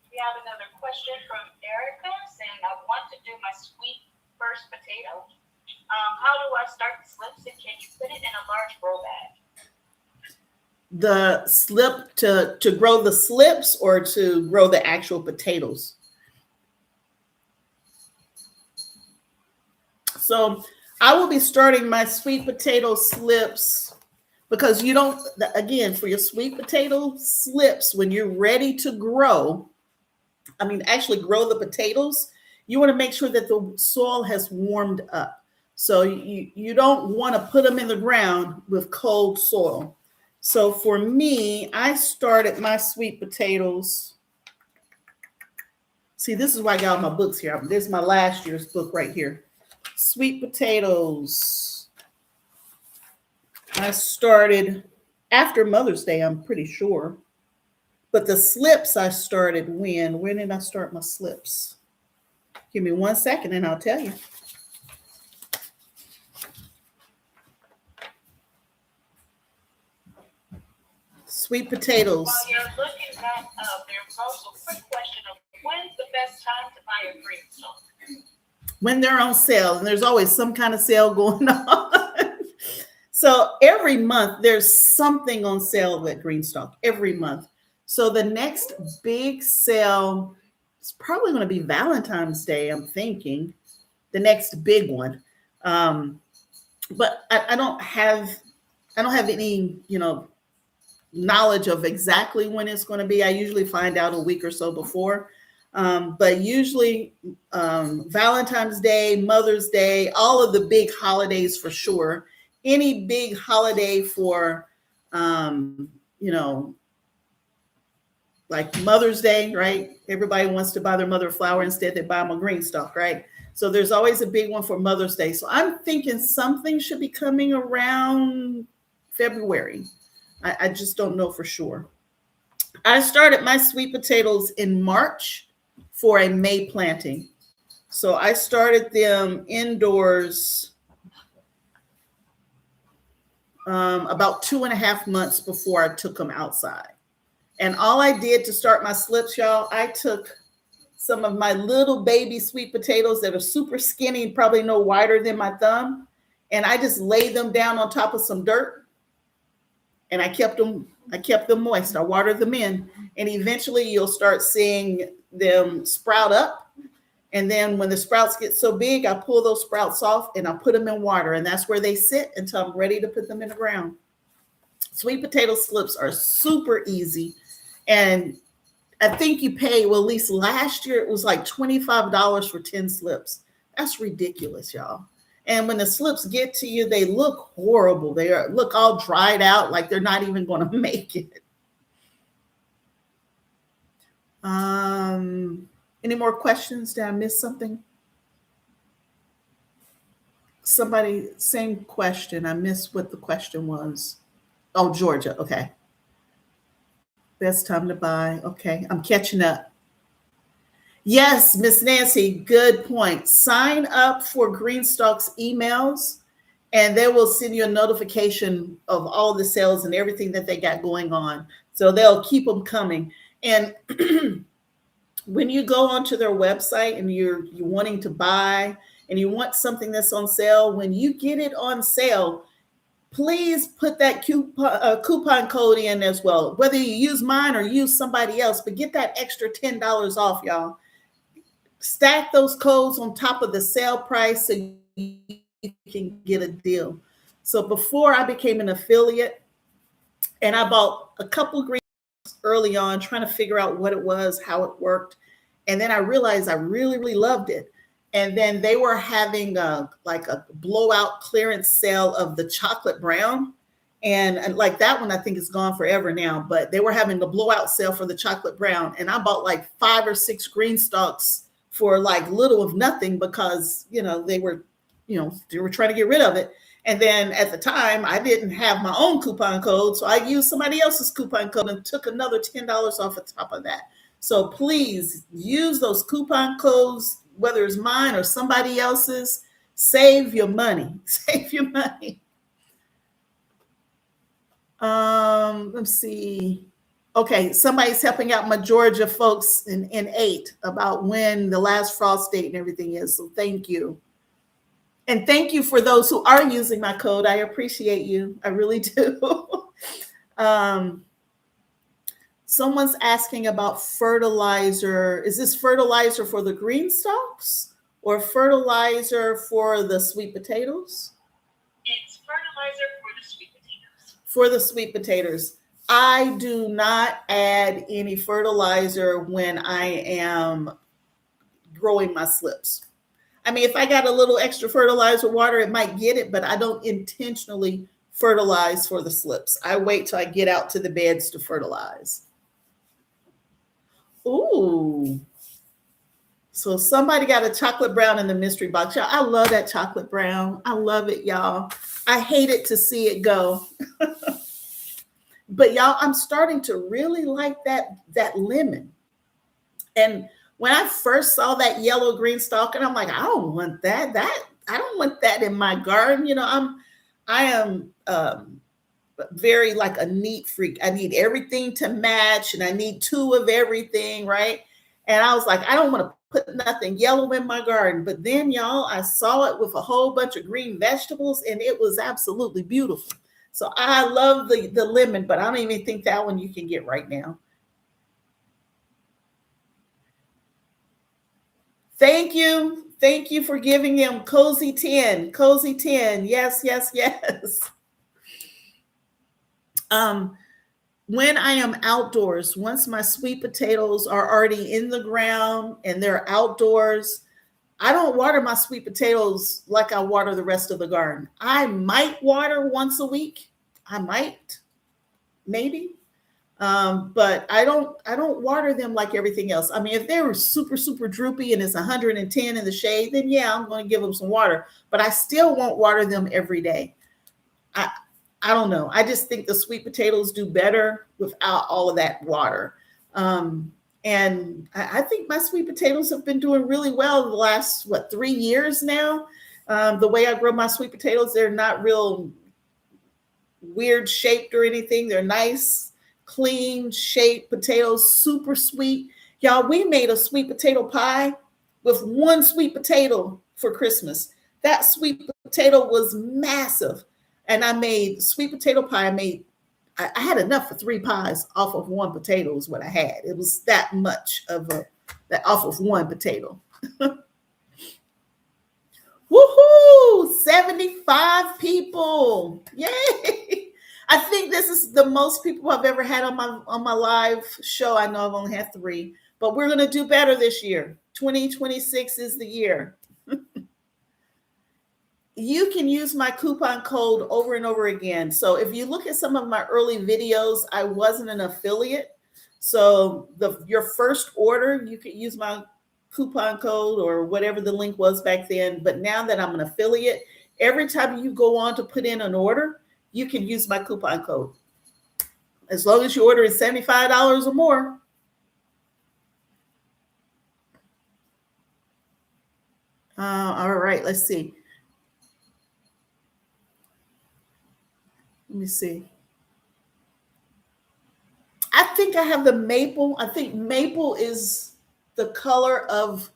We have another question from Erica saying, I want to do my sweet first potato. How do I start the slips, and can you put it in a large grow bag? The slip to grow the slips or to grow the actual potatoes? So I will be starting my sweet potato slips because you don't, again, for your sweet potato slips, when you're ready to grow, actually grow the potatoes, you want to make sure that the soil has warmed up. So you don't want to put them in the ground with cold soil. So for me, I started my sweet potatoes. See, this is why I got all my books here. This is my last year's book right here. Sweet potatoes. I started after Mother's Day, I'm pretty sure. But the slips I started when? When did I start my slips? Give me 1 second and I'll tell you. Sweet potatoes. While you're looking that up, there's also a quick question of when's the best time to buy a green stalk? When they're on sale, and there's always some kind of sale going on. So every month there's something on sale at Greenstock every month. So the next big sale is probably going to be Valentine's Day, I'm thinking, the next big one. But I don't have any, knowledge of exactly when it's going to be. I usually find out a week or so before. But usually Valentine's Day, Mother's Day, all of the big holidays for sure. Any big holiday for, you know, like Mother's Day, right? Everybody wants to buy their mother a flower. Instead, they buy them a green stalk, right? So there's always a big one for Mother's Day. So I'm thinking something should be coming around February. I just don't know for sure. I started my sweet potatoes in March for a May planting. So I started them indoors about 2.5 months before I took them outside. And all I did to start my slips, y'all, I took some of my little baby sweet potatoes that are super skinny, probably no wider than my thumb, and I just laid them down on top of some dirt, and I kept them moist. I watered them in, and eventually you'll start seeing them sprout up. And then when the sprouts get so big, I pull those sprouts off and I put them in water, and that's where they sit until I'm ready to put them in the ground. Sweet potato slips are super easy. And I think you pay, well, at least last year it was like $25 for 10 slips. That's ridiculous, y'all. And when the slips get to you, they look horrible. Look all dried out, like they're not even going to make it. Any more questions? Did I miss something? Somebody, same question. I missed what the question was. Oh, Georgia. Okay. Best time to buy. Okay. I'm catching up. Yes, Miss Nancy, good point. Sign up for Greenstock's emails and they will send you a notification of all the sales and everything that they got going on. So they'll keep them coming. And when you go onto their website and you're wanting to buy and you want something that's on sale, when you get it on sale, please put that coupon code in as well. Whether you use mine or use somebody else, but get that extra $10 off, y'all. Stack those codes on top of the sale price so you can get a deal. So before I became an affiliate, and I bought a couple green early on, trying to figure out what it was, how it worked. And then I realized I really, really loved it. And then they were having a blowout clearance sale of the chocolate brown. And like that one, I think is gone forever now, but they were having a blowout sale for the chocolate brown. And I bought like 5 or 6 green stalks for like little of nothing because, they were trying to get rid of it. And then at the time, I didn't have my own coupon code. So I used somebody else's coupon code and took another $10 off the top of that. So please use those coupon codes, whether it's mine or somebody else's. Save your money. Save your money. Let's see. Okay, somebody's helping out my Georgia folks in 8 about when the last frost date and everything is. So thank you. And thank you for those who are using my code. I appreciate you. I really do. Someone's asking about fertilizer. Is this fertilizer for the green stalks or fertilizer for the sweet potatoes? It's fertilizer for the sweet potatoes. For the sweet potatoes. I do not add any fertilizer when I am growing my slips. I mean, if I got a little extra fertilizer water, it might get it, but I don't intentionally fertilize for the slips. I wait till I get out to the beds to fertilize. Ooh. So somebody got a chocolate brown in the mystery box. Y'all, I love that chocolate brown. I love it, y'all. I hate it to see it go. But y'all, I'm starting to really like that lemon. And when I first saw that yellow green stalk, and I'm like, I don't want that. I don't want that in my garden. I am very like a neat freak. I need everything to match, and I need 2 of everything, right? And I was like, I don't want to put nothing yellow in my garden. But then, y'all, I saw it with a whole bunch of green vegetables, and it was absolutely beautiful. So I love the lemon, but I don't even think that one you can get right now. Thank you. Thank you for giving them Cozy 10. Cozy 10. Yes, yes, yes. when I am outdoors, once my sweet potatoes are already in the ground and they're outdoors, I don't water my sweet potatoes like I water the rest of the garden. I might water once a week. I might, maybe. But I don't water them like everything else. I mean, if they were super droopy and it's 110 in the shade, then yeah, I'm going to give them some water. But I still won't water them every day. I I don't know. I just think the sweet potatoes do better without all of that water. Um, and I think my sweet potatoes have been doing really well the last, what, 3 years now. The way I grow my sweet potatoes, they're not real weird shaped or anything. They're nice, clean shaped potatoes, super sweet. Y'all, we made a sweet potato pie with one sweet potato for Christmas. That sweet potato was massive. And I made sweet potato pie. I had enough for 3 pies off of one potato is what I had. It was that much of a that off of one potato. Woohoo! 75 people. Yay! I think this is the most people I've ever had on my live show. I know I've only had 3, but we're going to do better this year. 2026 is the year. You can use my coupon code over and over again. So if you look at some of my early videos, I wasn't an affiliate. So your first order, you could use my coupon code or whatever the link was back then. But now that I'm an affiliate, every time you go on to put in an order, you can use my coupon code. As long as you order is $75 or more. All right, let's see. Let me see. I think I have the maple. I think maple is the color of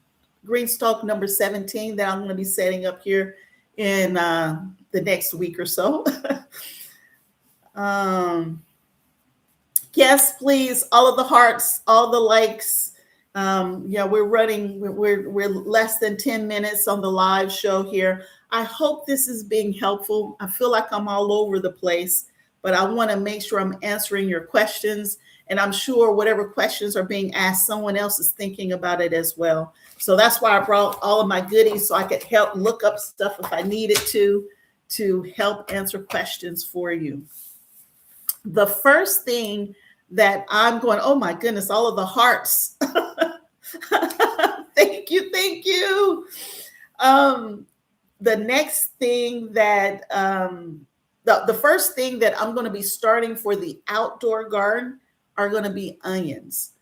Greenstalk number 17 that I'm going to be setting up here in the next week or so. um, yes, please. All of the hearts, all the likes. Yeah, we're less than 10 minutes on the live show here. I hope this is being helpful. I feel like I'm all over the place, but I want to make sure I'm answering your questions. And I'm sure whatever questions are being asked, someone else is thinking about it as well. So that's why I brought all of my goodies so I could help look up stuff if I needed to help answer questions for you. The first thing that I'm going, oh my goodness, all of the hearts. Thank you, thank you. The next thing that the first thing that I'm going to be starting for the outdoor garden are going to be onions.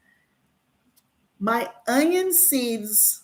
My onion seeds,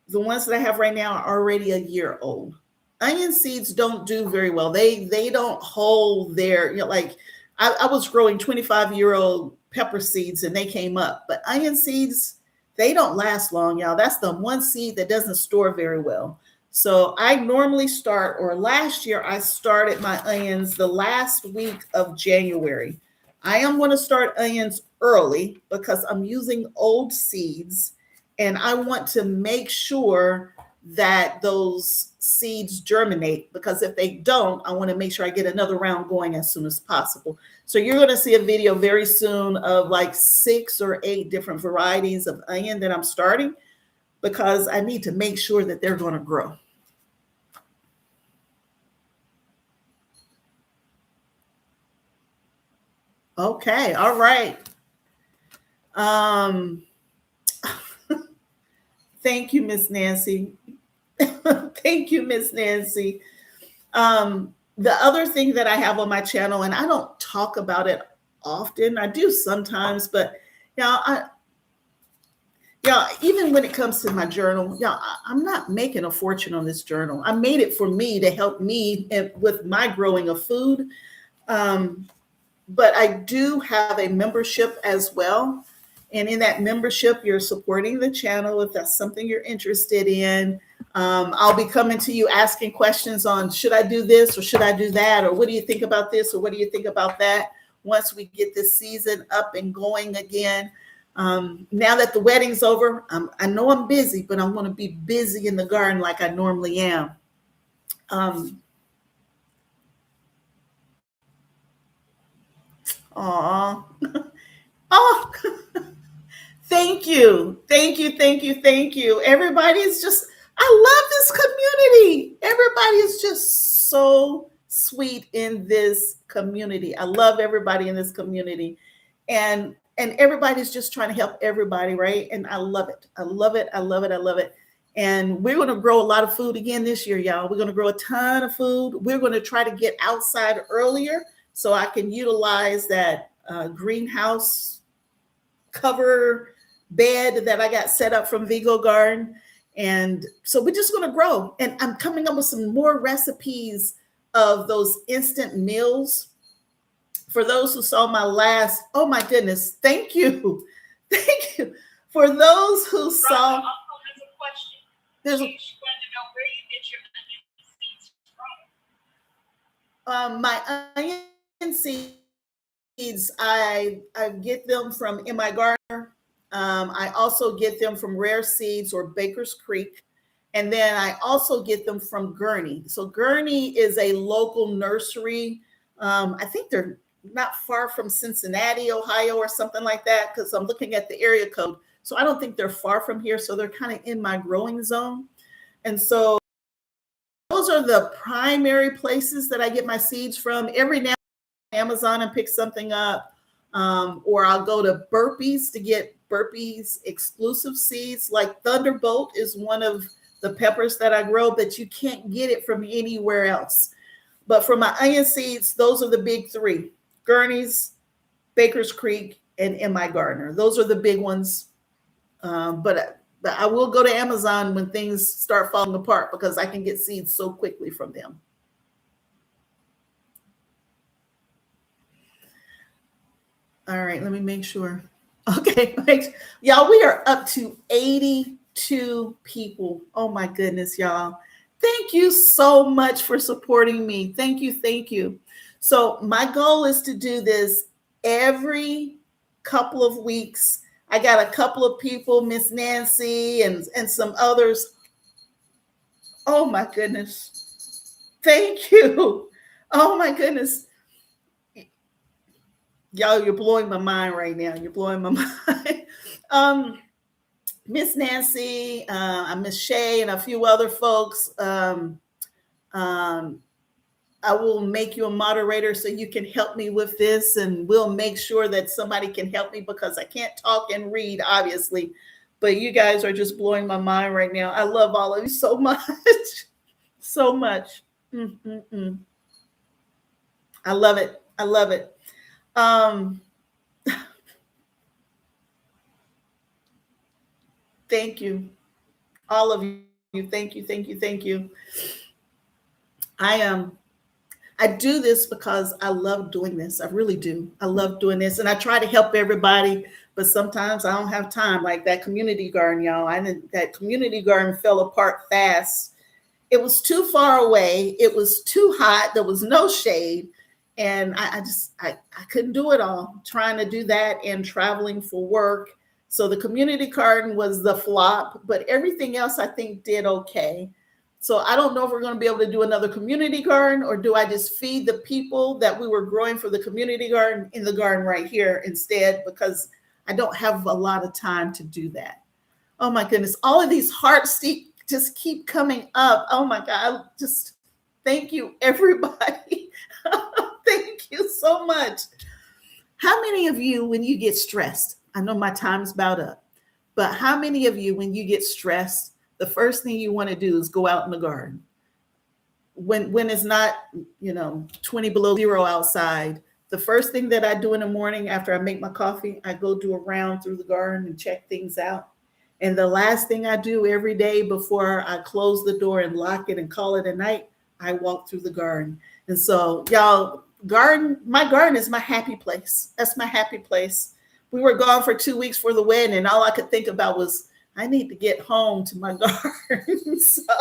the ones that I have right now, are already a year old. Onion seeds don't do very well. They don't hold their, like I was growing 25-year-old pepper seeds and they came up, but onion seeds, they don't last long, y'all. That's the one seed that doesn't store very well. So I normally start, or last year I started my onions the last week of January. I am going to start onions early because I'm using old seeds and I want to make sure that those seeds germinate, because if they don't, I want to make sure I get another round going as soon as possible. So you're going to see a video very soon of like 6 or 8 different varieties of onion that I'm starting, because I need to make sure that they're going to grow. Okay, all right. Thank you, Miss Nancy. Thank you, Miss Nancy. The other thing that I have on my channel, and I don't talk about it often, I do sometimes, but even when it comes to my journal, I'm not making a fortune on this journal. I made it for me to help me with my growing of food. But I do have a membership as well. And in that membership, you're supporting the channel if that's something you're interested in. I'll be coming to you asking questions on, should I do this or should I do that? Or what do you think about this? Or what do you think about that? Once we get this season up and going again. Now that the wedding's over, I know I'm busy, but I'm going to be busy in the garden like I normally am. Aw. Oh, thank you. Thank you. Thank you. Thank you. Everybody is just, I love this community. Everybody is just so sweet in this community. I love everybody in this community. And everybody's just trying to help everybody, right? And I love it. I love it. I love it. I love it. And we're going to grow a lot of food again this year, y'all. We're going to grow a ton of food. We're going to try to get outside earlier so I can utilize that greenhouse cover bed that I got set up from Vigo Garden. And so we're just going to grow. And I'm coming up with some more recipes of those instant meals. For those who saw my last, oh my goodness, thank you. Thank you. For those who saw, Uncle has a question. there's She wanted to know where you get your onion seeds from. my onion seeds, I get them from In My Garden. I also get them from Rare Seeds or Baker's Creek. And then I also get them from Gurney. So Gurney is a local nursery. I think they're not far from Cincinnati, Ohio, or something like that, because I'm looking at the area code. So I don't think they're far from here. So they're kind of in my growing zone. And so those are the primary places that I get my seeds from. Every now and then Amazon and pick something up. Or I'll go to Burpees to get Burpees exclusive seeds. Like Thunderbolt is one of the peppers that I grow, but you can't get it from anywhere else. But for my onion seeds, those are the big three: Gurney's, Baker's Creek, and In My Gardener. Those are the big ones. But I will go to Amazon when things start falling apart because I can get seeds so quickly from them. All right, let me make sure. Okay, y'all, we are up to 82 people. Oh my goodness, y'all. Thank you so much for supporting me. Thank you, thank you. So my goal is to do this every couple of weeks. I got a couple of people, Miss Nancy and some others. Oh my goodness. Thank you. Oh my goodness. Y'all, you're blowing my mind right now. You're blowing my mind. Miss Nancy, Miss Shay, and a few other folks. Um, I will make you a moderator so you can help me with this, and we'll make sure that somebody can help me because I can't talk and read, obviously. But you guys are just blowing my mind right now. I love all of you so much. So much. Mm-mm-mm. I love it. I love it. Um, thank you, all of you. Thank you, thank you, thank you. I do this because I love doing this. I really do. I love doing this, and I try to help everybody. But sometimes I don't have time. Like that community garden, y'all. That community garden fell apart fast. It was too far away. It was too hot. There was no shade. And I couldn't do it all, trying to do that and traveling for work. So the community garden was the flop, but everything else I think did okay. So I don't know if we're going to be able to do another community garden, or do I just feed the people that we were growing for the community garden in the garden right here instead, because I don't have a lot of time to do that. Oh my goodness. All of these hearts just keep coming up. Oh my God. Just thank you, everybody. Thank you so much. How many of you, when you get stressed, I know my time's about up, but how many of you, when you get stressed, the first thing you want to do is go out in the garden? When it's not, 20 below zero outside, the first thing that I do in the morning after I make my coffee, I go do a round through the garden and check things out. And the last thing I do every day before I close the door and lock it and call it a night, I walk through the garden. And so, y'all, my garden is my happy place. That's my happy place. We were gone for 2 weeks for the wedding, and all I could think about was, I need to get home to my garden. So,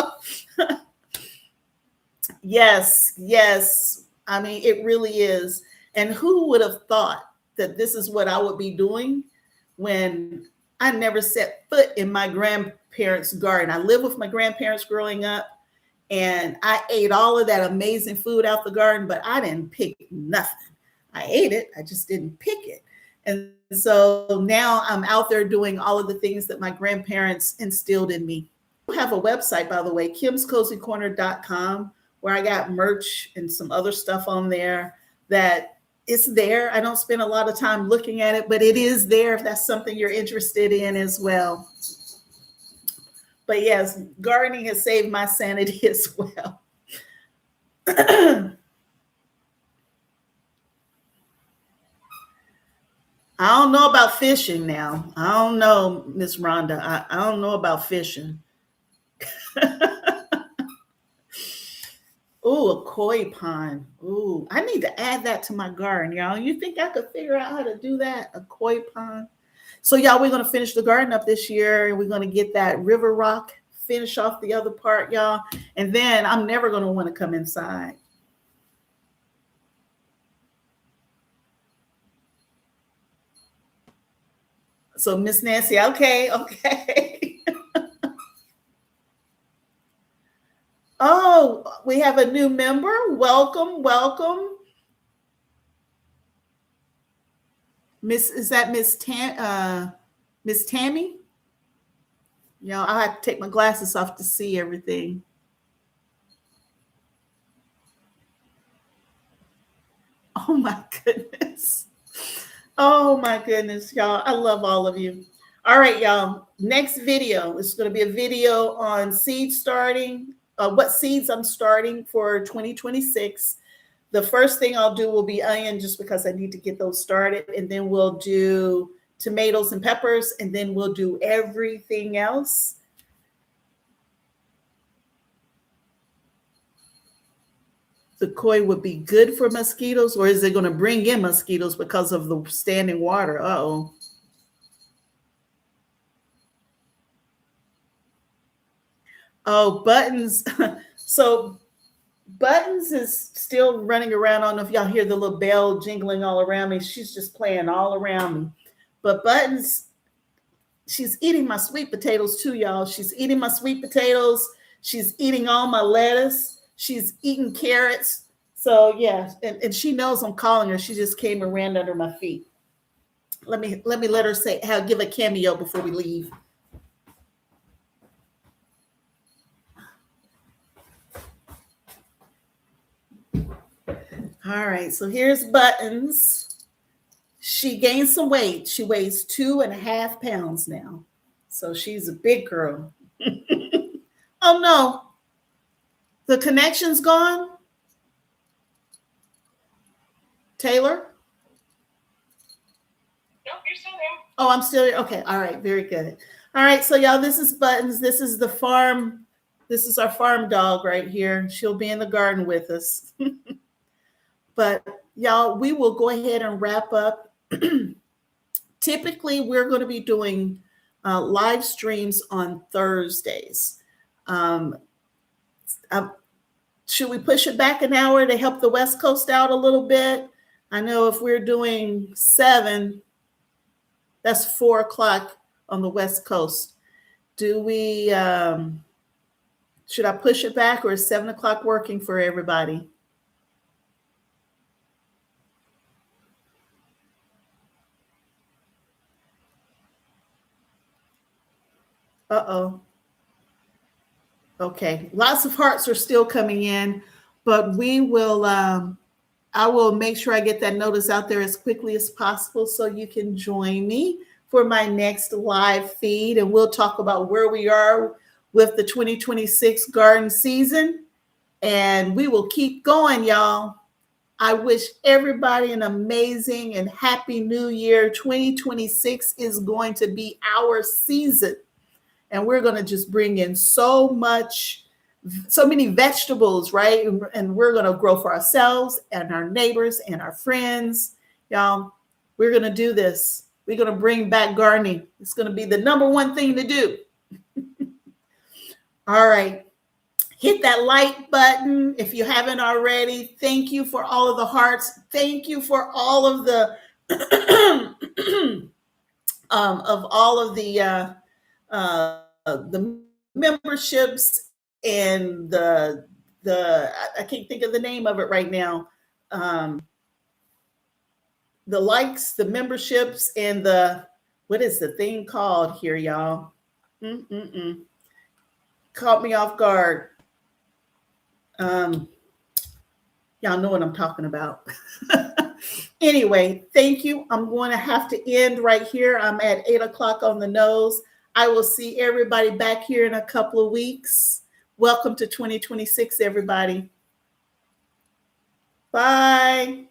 yes. I mean, it really is. And who would have thought that this is what I would be doing when I never set foot in my grandparents' garden? I lived with my grandparents growing up, and I ate all of that amazing food out the garden, but I didn't pick nothing. I ate it, I just didn't pick it. And so now I'm out there doing all of the things that my grandparents instilled in me. I have a website, by the way, kimscozycorner.com, where I got merch and some other stuff on there that it's there. I don't spend a lot of time looking at it, but it is there if that's something you're interested in as well. But yes, gardening has saved my sanity as well. I don't know about fishing now. I don't know, Miss Rhonda. I don't know about fishing. Ooh, a koi pond. Ooh, I need to add that to my garden, y'all. You think I could figure out how to do that? A koi pond. So, y'all, we're going to finish the garden up this year, and we're going to get that river rock, finish off the other part, y'all. And then I'm never going to want to come inside. So, Miss Nancy, okay, okay. Oh, we have a new member. Welcome, welcome. Miss, is that Miss Tammy? You know, I have to take my glasses off to see everything. Oh my goodness. Oh my goodness, y'all. I love all of you. All right, y'all. Next video is going to be a video on seed starting, what seeds I'm starting for 2026. The first thing I'll do will be onion just because I need to get those started. And then we'll do tomatoes and peppers. And then we'll do everything else. The koi would be good for mosquitoes, or is it going to bring in mosquitoes because of the standing water? Uh-oh. Oh, Buttons. So Buttons is still running around. I don't know if y'all hear the little bell jingling all around me. She's just playing all around me. But Buttons, she's eating my sweet potatoes too, y'all. She's eating my sweet potatoes. She's eating all my lettuce. She's eating carrots. So yeah, and she knows I'm calling her. She just came and ran under my feet. Let her say give a cameo before we leave. All right, so here's Buttons. She gained some weight. She weighs 2.5 pounds now. So she's a big girl. Oh no, the connection's gone. Taylor? Nope, you're still there. Oh, I'm still here. Okay, all right, very good. All right, so y'all, this is Buttons. This is the farm. This is our farm dog right here. She'll be in the garden with us. But y'all, we will go ahead and wrap up. Typically, we're going to be doing live streams on Thursdays. Um, should we push it back an hour to help the West Coast out a little bit? I know if we're doing 7, that's 4 o'clock on the West Coast. Do we, should I push it back, or is 7 o'clock working for everybody? Uh-oh. Okay, lots of hearts are still coming in, but we will, I will make sure I get that notice out there as quickly as possible so you can join me for my next live feed. And we'll talk about where we are with the 2026 garden season. And we will keep going, y'all. I wish everybody an amazing and happy new year. 2026 is going to be our season. And we're going to just bring in so many vegetables, right? And we're going to grow for ourselves and our neighbors and our friends. Y'all, we're going to do this. We're going to bring back gardening. It's going to be the number one thing to do. All right. Hit that like button if you haven't already. Thank you for all of the hearts. Thank you for all of the the memberships and the I can't think of the name of it right now. the likes, the memberships, and what is the thing called here, y'all? Caught me off guard. Y'all know what I'm talking about. Anyway, thank you. I'm going to have to end right here. I'm at 8:00 on the nose. I will see everybody back here in a couple of weeks. Welcome to 2026, everybody. Bye.